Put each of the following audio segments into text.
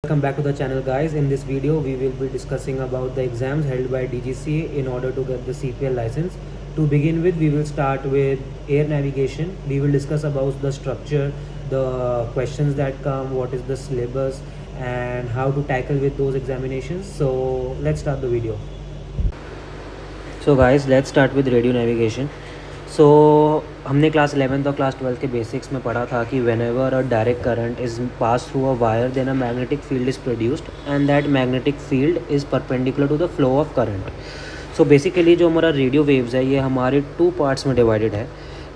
Welcome back to the channel, guys. In this video we will be discussing about the exams held by DGCA in order to get the CPL license. To begin with, we will start with air navigation. We will discuss about the structure, the questions that come, what is the syllabus, and how to tackle with those examinations. So let's start the video. So guys, let's start with radio navigation. सो हमने class 11th और class 12th के basics में पढ़ा था कि whenever a direct current is pass through a wire then a magnetic field is produced and that magnetic field is perpendicular to the flow of current. So basically जो हमारा radio waves है ये हमारे 2 parts में divided है.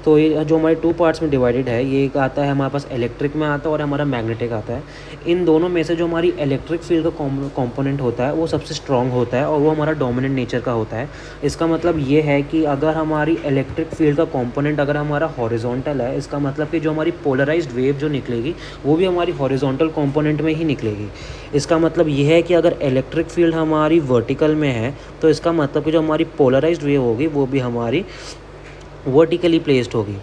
तो ये जो हमारे 2 पार्ट्स में डिवाइडेड है, ये एक आता है हमारे पास इलेक्ट्रिक में आता है और हमारा मैग्नेटिक आता है. इन दोनों में से जो हमारी इलेक्ट्रिक फील्ड का कंपोनेंट होता है वो सबसे स्ट्रॉन्ग होता है और वो हमारा डोमिनेंट नेचर का होता है. इसका मतलब ये है कि अगर हमारी इलेक्ट्रिक फील्ड का कंपोनेंट अगर हमारा हॉरिजॉन्टल है, इसका मतलब कि जो हमारी पोलराइज्ड वेव जो निकलेगी वो भी हमारी हॉरिजॉन्टल कंपोनेंट में ही निकलेगी. इसका मतलब ये है कि अगर इलेक्ट्रिक फील्ड हमारी वर्टिकल में है तो इसका मतलब कि जो हमारी पोलराइज्ड वेव होगी वो भी हमारी वर्टिकली प्लेस्ड होगी.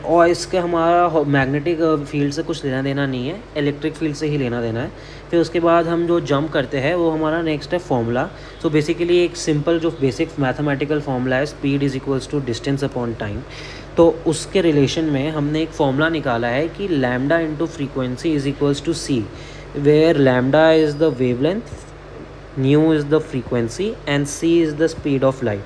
और इसके हमारा मैग्नेटिक फील्ड से कुछ लेना देना नहीं है, इलेक्ट्रिक फील्ड से ही लेना देना है. फिर उसके बाद हम जो जंप करते हैं वो हमारा नेक्स्ट है फॉर्मूला. सो बेसिकली एक सिंपल जो बेसिक मैथमेटिकल फॉर्मूला है, speed is equals to distance upon time. तो उसके रिलेशन में हमने एक फॉर्मूला निकाला है कि lambda into frequency is equals to C, where lambda is the wavelength, nu is the frequency and C is the speed of light.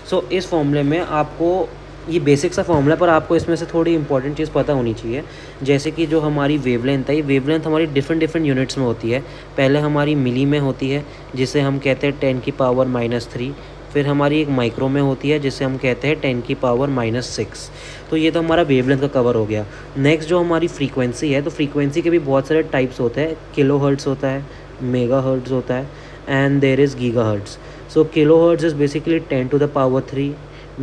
So इस फॉर्मूले में आपको ये बेसिक सा फॉर्मूला, पर आपको इसमें से थोड़ी इंपॉर्टेंट चीज़ पता होनी चाहिए. जैसे कि जो हमारी वेवलेंथ है, ये वेवलेंथ हमारी डिफरेंट यूनिट्स में होती है. पहले हमारी मिली में होती है जिसे हम कहते हैं 10⁻⁻3. फिर हमारी एक माइक्रो में होती है जिसे हम कहते हैं 10⁻⁻6. तो ये तो हमारा वेवलेंथ का कवर हो गया. नेक्स्ट जो हमारी फ्रीक्वेंसी है, तो फ्रीक्वेंसी के भी बहुत सारे टाइप्स होते हैं. किलो हर्ट्ज़ होता है, मेगा हर्ट्ज़ होता है and there is giga hertz. So kilohertz is basically 10 to the power 3,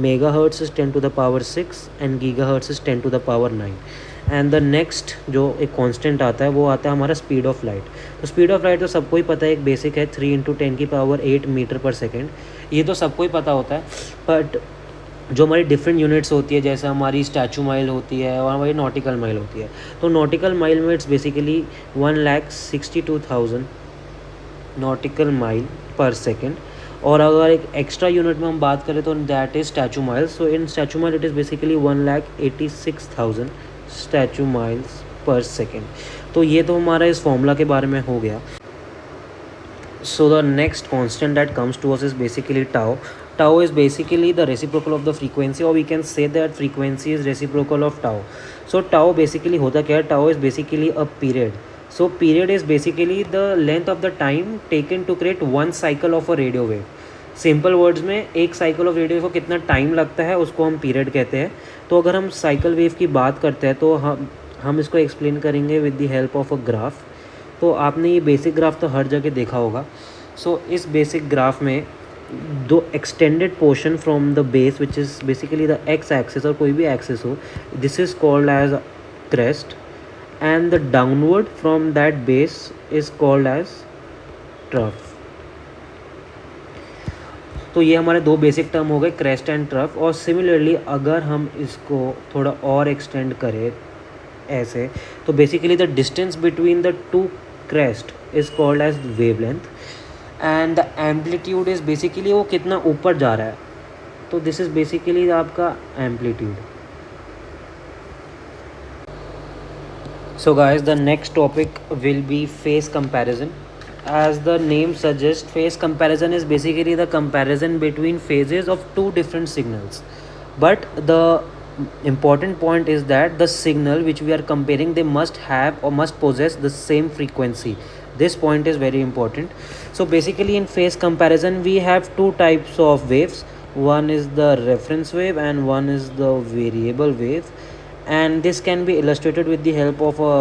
megahertz is 10 to the power 6 and gigahertz is 10 to the power 9. And the next जो एक constant आता है वो आता है हमारा स्पीड ऑफ लाइट. तो स्पीड ऑफ लाइट तो सबको ही पता है, एक बेसिक है 3 × 10⁸ मीटर पर सेकेंड. ये तो सबको ही पता होता है. बट जो हमारी डिफरेंट यूनिट्स होती है, जैसे हमारी स्टैचू माइल होती है और हमारी नॉटिकल माइल होती है. तो नॉटिकल माइल में इट्स बेसिकली 1,62,000 नॉटिकल माइल पर सेकेंड. और अगर एक एक्स्ट्रा यूनिट में हम बात करें तो that is statue miles. So in statue mile it is basically 1,86,000 statue miles per second. तो ये तो हमारा इस फॉर्मूला के बारे में हो गया. So the next constant that comes to us is basically tau. Tau is basically the reciprocal of the frequency, और we can say that frequency is reciprocal of tau. So tau basically होता क्या है? Tau is basically a period. So period is basically the length of the time taken to create one cycle of a radio wave. Simple words में एक cycle of radio को कितना time लगता है उसको हम पीरियड कहते हैं. तो अगर हम साइकिल वेव की बात करते हैं तो हम इसको एक्सप्लेन करेंगे with the help of a graph. तो आपने ये बेसिक ग्राफ तो हर जगह देखा होगा. सो इस बेसिक ग्राफ में दो extended portion from the base which is basically the x axis, और कोई भी एक्सिस हो, this is called as crest, and the downward from that base is called as trough. तो ये हमारे दो बेसिक टर्म हो गए, क्रेस्ट एंड ट्रफ. और सिमिलरली अगर हम इसको थोड़ा और एक्सटेंड करें ऐसे, तो basically the distance between the two crest is called as wavelength, and the amplitude is basically वो कितना ऊपर जा रहा है. तो दिस इज़ बेसिकली आपका amplitude. So guys, the next topic will be phase comparison. As the name suggests, phase comparison is basically the comparison between phases of two different signals. But the important point is that the signal which we are comparing, they must have or must possess the same frequency. This point is very important. So basically in phase comparison we have two types of waves. One is the reference wave and one is the variable wave. And this can be illustrated with the help of a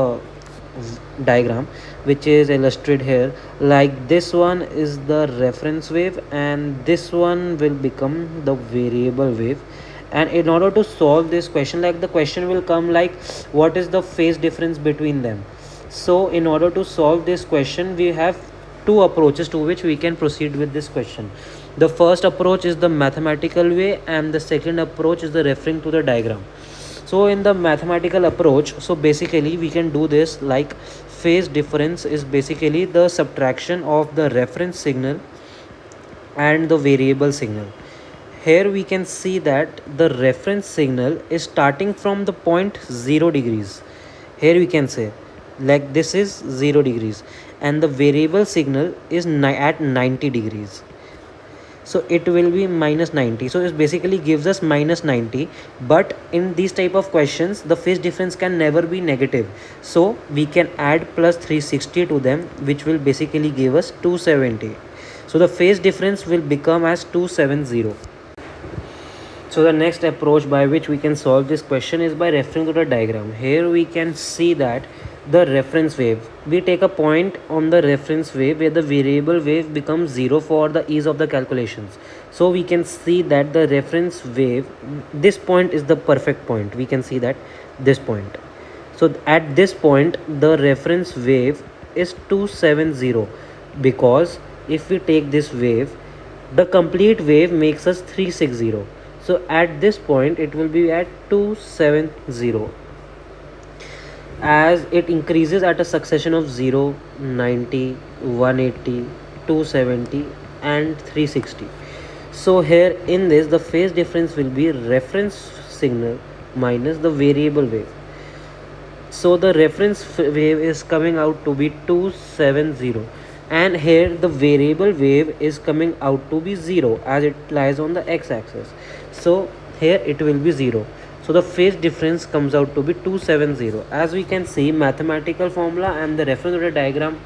diagram which is illustrated here. Like this one is the reference wave and this one will become the variable wave. And in order to solve this question, like the question will come like what is the phase difference between them. So in order to solve this question we have two approaches to which we can proceed with this question. The first approach is the mathematical way and the second approach is the referring to the diagram. So in the mathematical approach, so basically we can do this like phase difference is basically the subtraction of the reference signal and the variable signal. Here we can see that the reference signal is starting from the point 0 degrees. Here we can say like this is 0 degrees, and the variable signal is at 90 degrees. So it will be minus 90. So it basically gives us minus 90. But in these type of questions, the phase difference can never be negative. So we can add plus 360 to them, which will basically give us 270. So the phase difference will become as 270. So the next approach by which we can solve this question is by referring to the diagram. Here we can see that the reference wave, we take a point on the reference wave where the variable wave becomes 0 for the ease of the calculations. So we can see that the reference wave, this point is the perfect point. We can see that this point. So at this point the reference wave is 270, because if we take this wave, the complete wave makes us 360. So at this point it will be at 270. As it increases at a succession of 0, 90, 180, 270 and 360. So here in this, the phase difference will be reference signal minus the variable wave. So the reference wave is coming out to be 270, and here the variable wave is coming out to be 0 as it lies on the x-axis. So here it will be 0. So the phase difference comes out to be 270. As we can see, mathematical formula and the reference to the diagram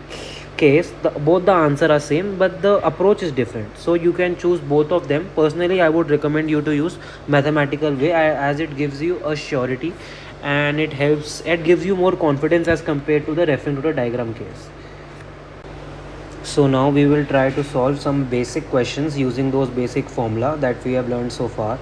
case, both the answer are same, but the approach is different. So you can choose both of them. Personally, I would recommend you to use mathematical way, as it gives you a surety and it gives you more confidence as compared to the reference to the diagram case. So now we will try to solve some basic questions using those basic formula that we have learned so far.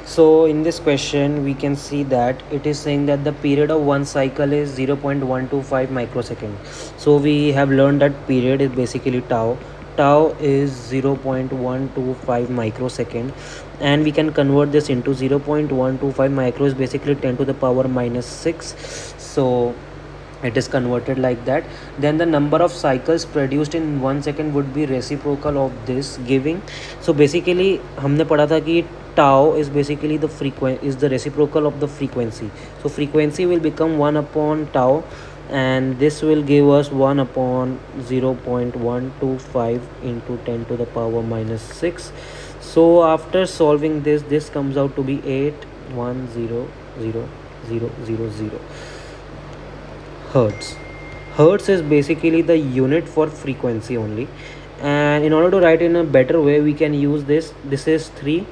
So in this question we can see that it is saying that the period of one cycle is 0.125 microsecond. So we have learned that period is basically tau. Tau is 0.125 microsecond, and we can convert this into 0.125 micro is basically 10 to the power minus 6. So it is converted like that. Then the number of cycles produced in 1 second would be reciprocal of this, giving, so basically हमने पढ़ा था कि tau is basically the reciprocal of the frequency. So frequency will become 1 upon tau, and this will give us 1 upon 0.125 into 10 to the power minus 6. So after solving this comes out to be 8100000 hertz. Hertz is basically the unit for frequency only, and in order to write in a better way we can use this is 3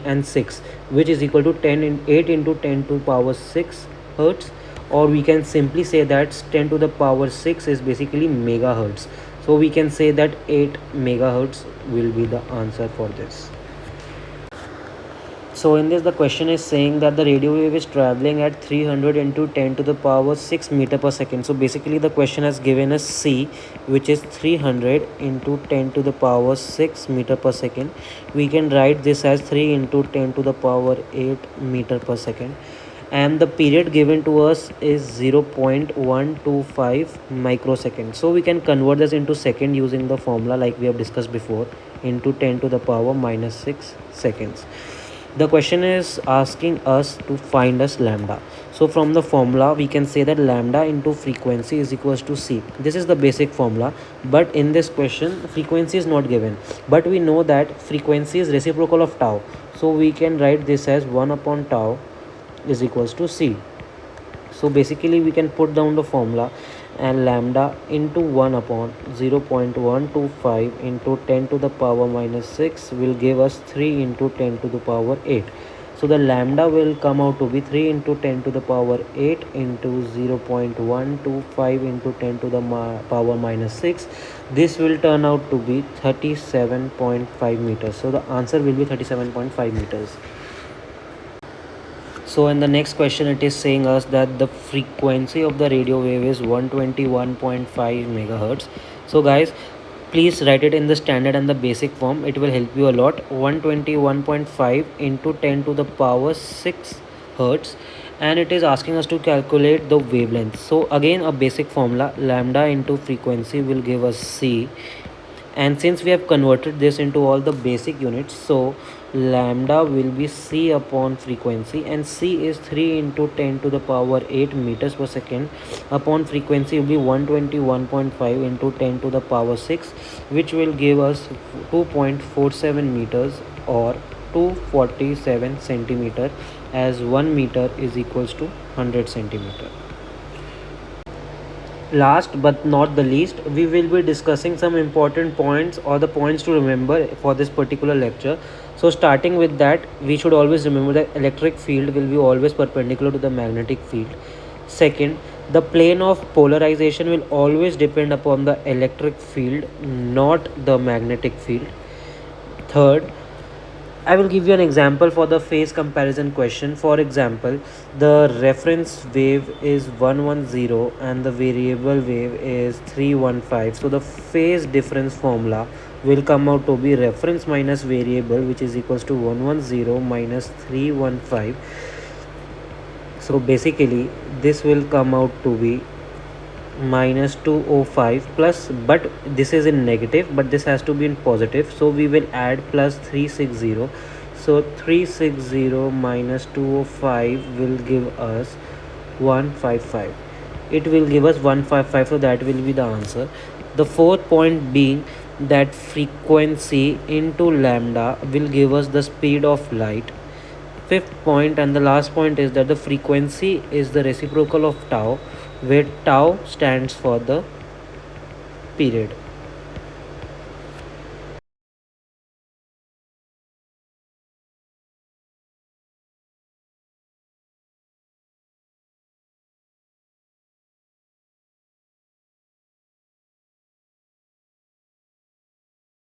and 6, which is equal to 8 into 10 to power 6 hertz, or we can simply say that 10 to the power 6 is basically megahertz. So we can say that 8 megahertz will be the answer for this. So in this, the question is saying that the radio wave is traveling at 300 into 10 to the power 6 meter per second. So basically the question has given us C, which is 300 into 10 to the power 6 meter per second. We can write this as 3 into 10 to the power 8 meter per second. And the period given to us is 0.125 microseconds. So we can convert this into second using the formula like we have discussed before, into 10 to the power minus 6 seconds. The question is asking us to find us lambda. So from the formula we can say that lambda into frequency is equals to C. This is the basic formula, but in this question frequency is not given, but we know that frequency is reciprocal of tau. So we can write this as 1 upon tau is equals to C. So basically we can put down the formula, and lambda into 1 upon 0.125 into 10 to the power minus 6 will give us 3 into 10 to the power 8. So the lambda will come out to be 3 into 10 to the power 8 into 0.125 into 10 to the power minus 6. This will turn out to be 37.5 meters. So the answer will be 37.5 meters. So in the next question it is saying us that the frequency of the radio wave is 121.5 megahertz. So guys, please write it in the standard and the basic form, it will help you a lot. 121.5 into 10 to the power 6 hertz, and it is asking us to calculate the wavelength. So again, a basic formula, lambda into frequency will give us c, and since we have converted this into all the basic units, so lambda will be c upon frequency, and c is 3 into 10 to the power 8 meters per second upon frequency will be 121.5 into 10 to the power 6, which will give us 2.47 meters or 247 centimeter, as 1 meter is equals to 100 centimeter. Last but not the least, we will be discussing some important points or the points to remember for this particular lecture. So starting with that, we should always remember that electric field will be always perpendicular to the magnetic field. Second, the plane of polarization will always depend upon the electric field, not the magnetic field. Third, I will give you an example for the phase comparison question. For example, the reference wave is 110 and the variable wave is 315. So the phase difference formula will come out to be reference minus variable, which is equals to 110 minus 315. So basically this will come out to be minus 205 plus, but this is in negative, but this has to be in positive, so we will add plus 360. So 360 minus 205 will give us 155. It will give us 155, so that will be the answer. The fourth point being that frequency into lambda will give us the speed of light. Fifth point and the last point is that the frequency is the reciprocal of tau, where tau stands for the period.